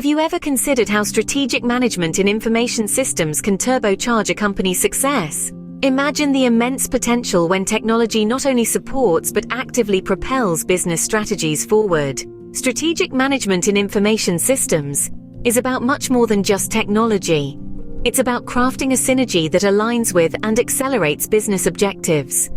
Have you ever considered how strategic management in information systems can turbocharge a company's success? Imagine the immense potential when technology not only supports but actively propels business strategies forward. Strategic management in information systems is about much more than just technology. It's about crafting a synergy that aligns with and accelerates business objectives.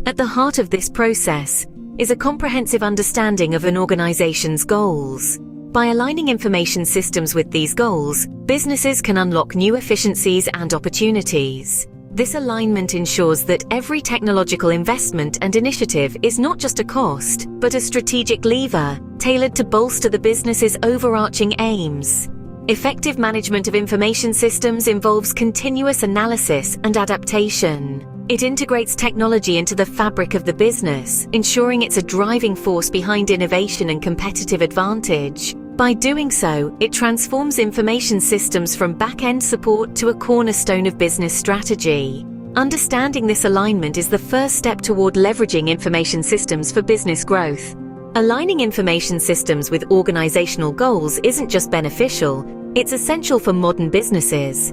At the heart of this process is a comprehensive understanding of an organization's goals. By aligning information systems with these goals, businesses can unlock new efficiencies and opportunities. This alignment ensures that every technological investment and initiative is not just a cost, but a strategic lever, tailored to bolster the business's overarching aims. Effective management of information systems involves continuous analysis and adaptation. It integrates technology into the fabric of the business, ensuring it's a driving force behind innovation and competitive advantage. By doing so, it transforms information systems from back-end support to a cornerstone of business strategy. Understanding this alignment is the first step toward leveraging information systems for business growth. Aligning information systems with organizational goals isn't just beneficial, it's essential for modern businesses.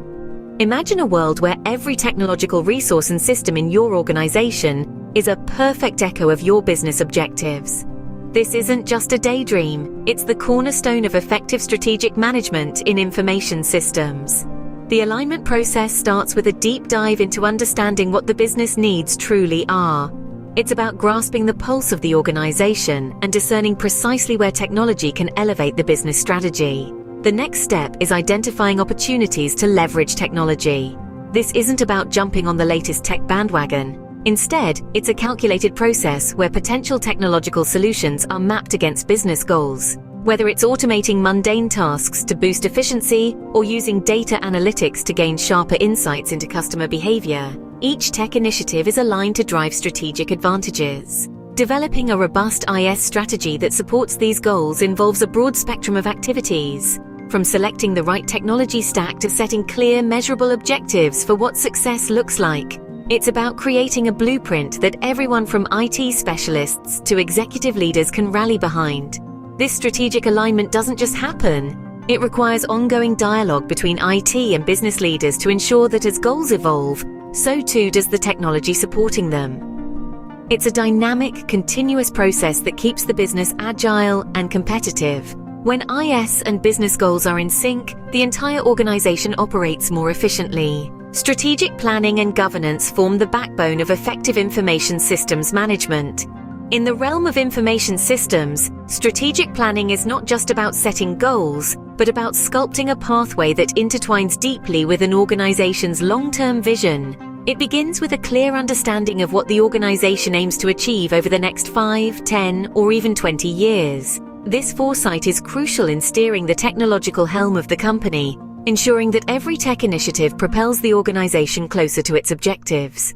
Imagine a world where every technological resource and system in your organization is a perfect echo of your business objectives. This isn't just a daydream, it's the cornerstone of effective strategic management in information systems. The alignment process starts with a deep dive into understanding what the business needs truly are. It's about grasping the pulse of the organization and discerning precisely where technology can elevate the business strategy. The next step is identifying opportunities to leverage technology. This isn't about jumping on the latest tech bandwagon. Instead, it's a calculated process where potential technological solutions are mapped against business goals. Whether it's automating mundane tasks to boost efficiency or using data analytics to gain sharper insights into customer behavior, each tech initiative is aligned to drive strategic advantages. Developing a robust IS strategy that supports these goals involves a broad spectrum of activities, from selecting the right technology stack to setting clear, measurable objectives for what success looks like. It's about creating a blueprint that everyone from IT specialists to executive leaders can rally behind. This strategic alignment doesn't just happen. It requires ongoing dialogue between IT and business leaders to ensure that as goals evolve, so too does the technology supporting them. It's a dynamic, continuous process that keeps the business agile and competitive. When IS and business goals are in sync, the entire organization operates more efficiently. Strategic planning and governance form the backbone of effective information systems management. In the realm of information systems, strategic planning is not just about setting goals, but about sculpting a pathway that intertwines deeply with an organization's long-term vision. It begins with a clear understanding of what the organization aims to achieve over the next 5, 10, or even 20 years. This foresight is crucial in steering the technological helm of the company, ensuring that every tech initiative propels the organization closer to its objectives.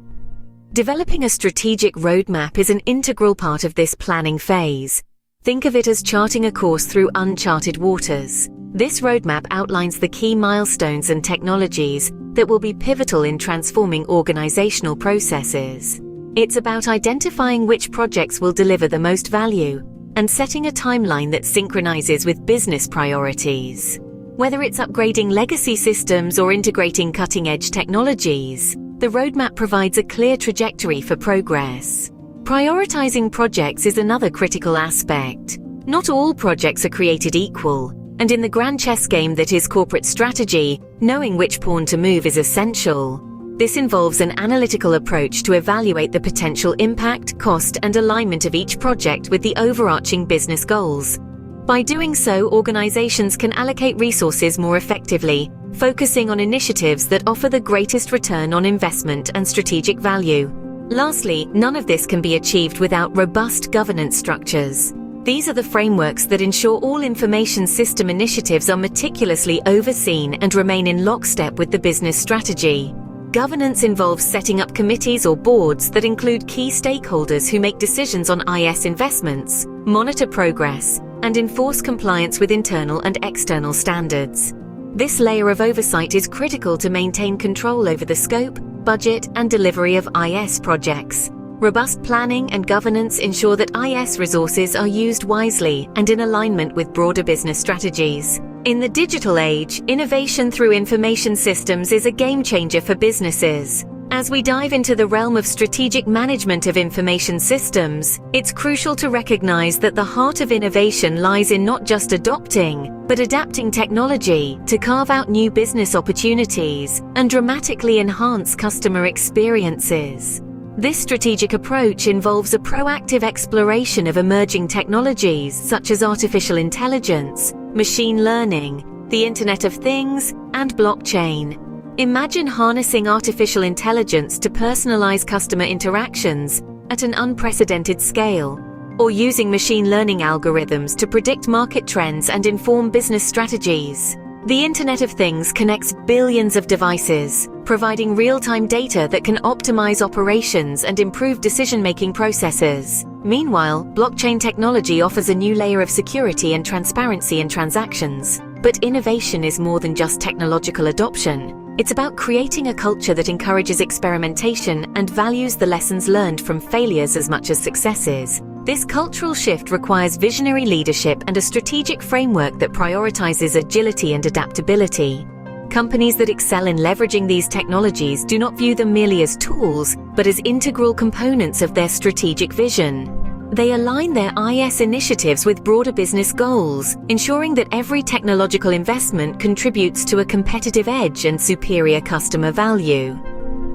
Developing a strategic roadmap is an integral part of this planning phase. Think of it as charting a course through uncharted waters. This roadmap outlines the key milestones and technologies that will be pivotal in transforming organizational processes. It's about identifying which projects will deliver the most value and setting a timeline that synchronizes with business priorities. Whether it's upgrading legacy systems or integrating cutting-edge technologies, the roadmap provides a clear trajectory for progress. Prioritizing projects is another critical aspect. Not all projects are created equal, and in the grand chess game that is corporate strategy, knowing which pawn to move is essential. This involves an analytical approach to evaluate the potential impact, cost, and alignment of each project with the overarching business goals. By doing so, organizations can allocate resources more effectively, focusing on initiatives that offer the greatest return on investment and strategic value. Lastly, none of this can be achieved without robust governance structures. These are the frameworks that ensure all information system initiatives are meticulously overseen and remain in lockstep with the business strategy. Governance involves setting up committees or boards that include key stakeholders who make decisions on IS investments, monitor progress, and enforce compliance with internal and external standards. This layer of oversight is critical to maintain control over the scope, budget, and delivery of IS projects. Robust planning and governance ensure that IS resources are used wisely and in alignment with broader business strategies. In the digital age, innovation through information systems is a game changer for businesses. As we dive into the realm of strategic management of information systems, it's crucial to recognize that the heart of innovation lies in not just adopting, but adapting technology to carve out new business opportunities and dramatically enhance customer experiences. This strategic approach involves a proactive exploration of emerging technologies such as artificial intelligence, machine learning, the Internet of Things, and blockchain. Imagine harnessing artificial intelligence to personalize customer interactions at an unprecedented scale, or using machine learning algorithms to predict market trends and inform business strategies. The Internet of Things connects billions of devices, providing real-time data that can optimize operations and improve decision-making processes. Meanwhile, blockchain technology offers a new layer of security and transparency in transactions. But innovation is more than just technological adoption. It's about creating a culture that encourages experimentation and values the lessons learned from failures as much as successes. This cultural shift requires visionary leadership and a strategic framework that prioritizes agility and adaptability. Companies that excel in leveraging these technologies do not view them merely as tools, but as integral components of their strategic vision. They align their IS initiatives with broader business goals, ensuring that every technological investment contributes to a competitive edge and superior customer value.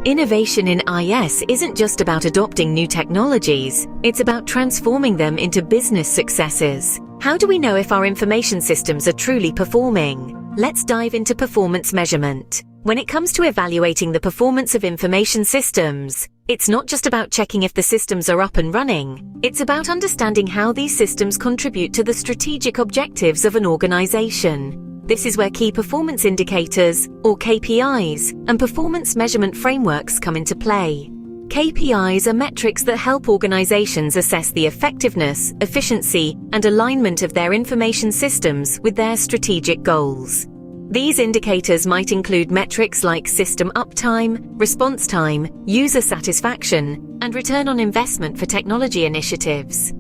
Innovation in IS isn't just about adopting new technologies, it's about transforming them into business successes. How do we know if our information systems are truly performing? Let's dive into performance measurement. When it comes to evaluating the performance of information systems, it's not just about checking if the systems are up and running. It's about understanding how these systems contribute to the strategic objectives of an organization. This is where key performance indicators, or KPIs, and performance measurement frameworks come into play. KPIs are metrics that help organizations assess the effectiveness, efficiency, and alignment of their information systems with their strategic goals. These indicators might include metrics like system uptime, response time, user satisfaction, and return on investment for technology initiatives.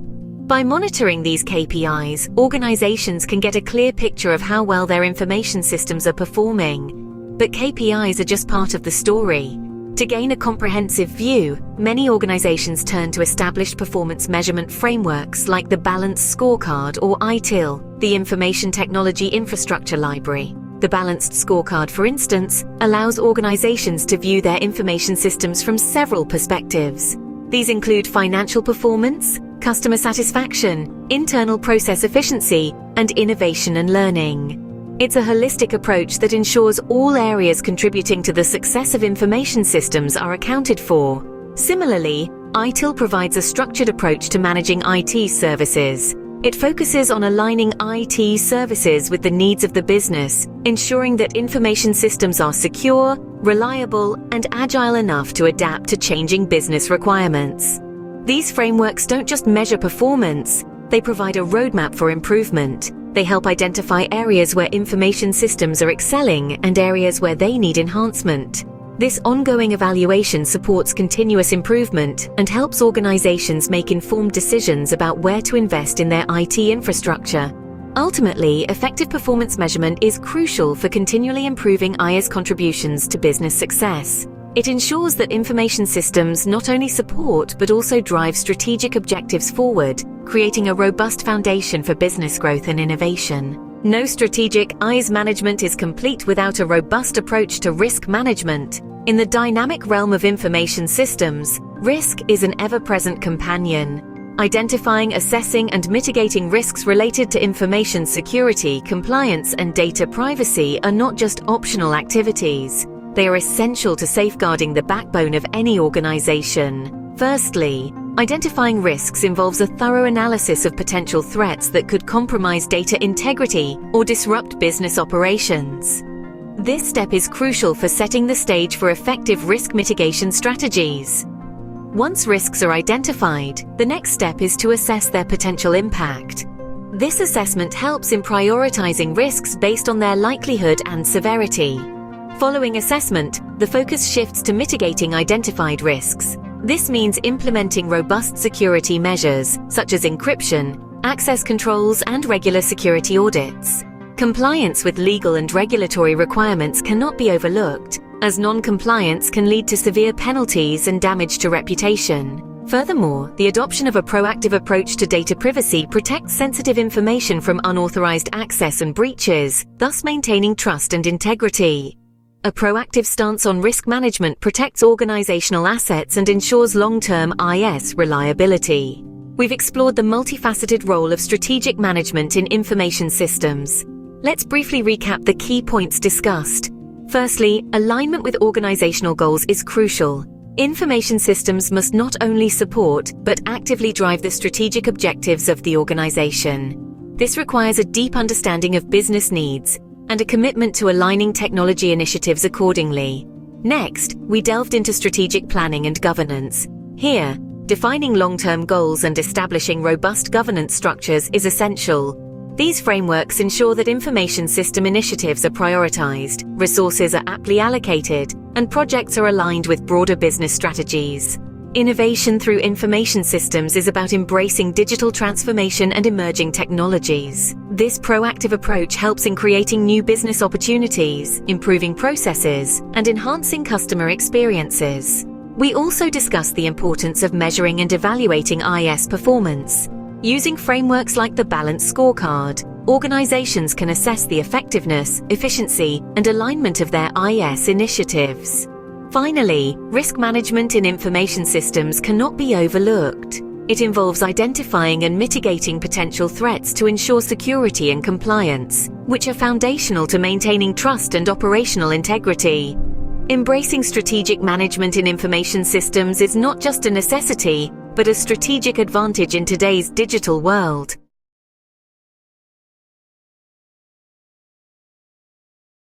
By monitoring these KPIs, organizations can get a clear picture of how well their information systems are performing. But KPIs are just part of the story. To gain a comprehensive view, many organizations turn to established performance measurement frameworks like the Balanced Scorecard or ITIL, the Information Technology Infrastructure Library. The Balanced Scorecard, for instance, allows organizations to view their information systems from several perspectives. These include financial performance, customer satisfaction, internal process efficiency, and innovation and learning. It's a holistic approach that ensures all areas contributing to the success of information systems are accounted for. Similarly, ITIL provides a structured approach to managing IT services. It focuses on aligning IT services with the needs of the business, ensuring that information systems are secure, reliable, and agile enough to adapt to changing business requirements. These frameworks don't just measure performance, they provide a roadmap for improvement. They help identify areas where information systems are excelling and areas where they need enhancement. This ongoing evaluation supports continuous improvement and helps organizations make informed decisions about where to invest in their IT infrastructure. Ultimately, effective performance measurement is crucial for continually improving IS contributions to business success. It ensures that information systems not only support but also drive strategic objectives forward, creating a robust foundation for business growth and innovation. No strategic IS management is complete without a robust approach to risk management. In the dynamic realm of information systems, risk is an ever-present companion. Identifying, assessing, and mitigating risks related to information security, compliance, and data privacy are not just optional activities. They are essential to safeguarding the backbone of any organization. Firstly, identifying risks involves a thorough analysis of potential threats that could compromise data integrity or disrupt business operations. This step is crucial for setting the stage for effective risk mitigation strategies. Once risks are identified, the next step is to assess their potential impact. This assessment helps in prioritizing risks based on their likelihood and severity. Following assessment, the focus shifts to mitigating identified risks. This means implementing robust security measures, such as encryption, access controls, and regular security audits. Compliance with legal and regulatory requirements cannot be overlooked, as non-compliance can lead to severe penalties and damage to reputation. Furthermore, the adoption of a proactive approach to data privacy protects sensitive information from unauthorized access and breaches, thus maintaining trust and integrity. A proactive stance on risk management protects organizational assets and ensures long-term IS reliability. We've explored the multifaceted role of strategic management in information systems. Let's briefly recap the key points discussed. Firstly, alignment with organizational goals is crucial. Information systems must not only support, but actively drive the strategic objectives of the organization. This requires a deep understanding of business needs and a commitment to aligning technology initiatives accordingly. Next, we delved into strategic planning and governance. Here, defining long-term goals and establishing robust governance structures is essential. These frameworks ensure that information system initiatives are prioritized, resources are aptly allocated, and projects are aligned with broader business strategies. Innovation through information systems is about embracing digital transformation and emerging technologies. This proactive approach helps in creating new business opportunities, improving processes, and enhancing customer experiences. We also discussed the importance of measuring and evaluating IS performance. Using frameworks like the Balanced Scorecard, organizations can assess the effectiveness, efficiency, and alignment of their IS initiatives. Finally, risk management in information systems cannot be overlooked. It involves identifying and mitigating potential threats to ensure security and compliance, which are foundational to maintaining trust and operational integrity. Embracing strategic management in information systems is not just a necessity, but a strategic advantage in today's digital world.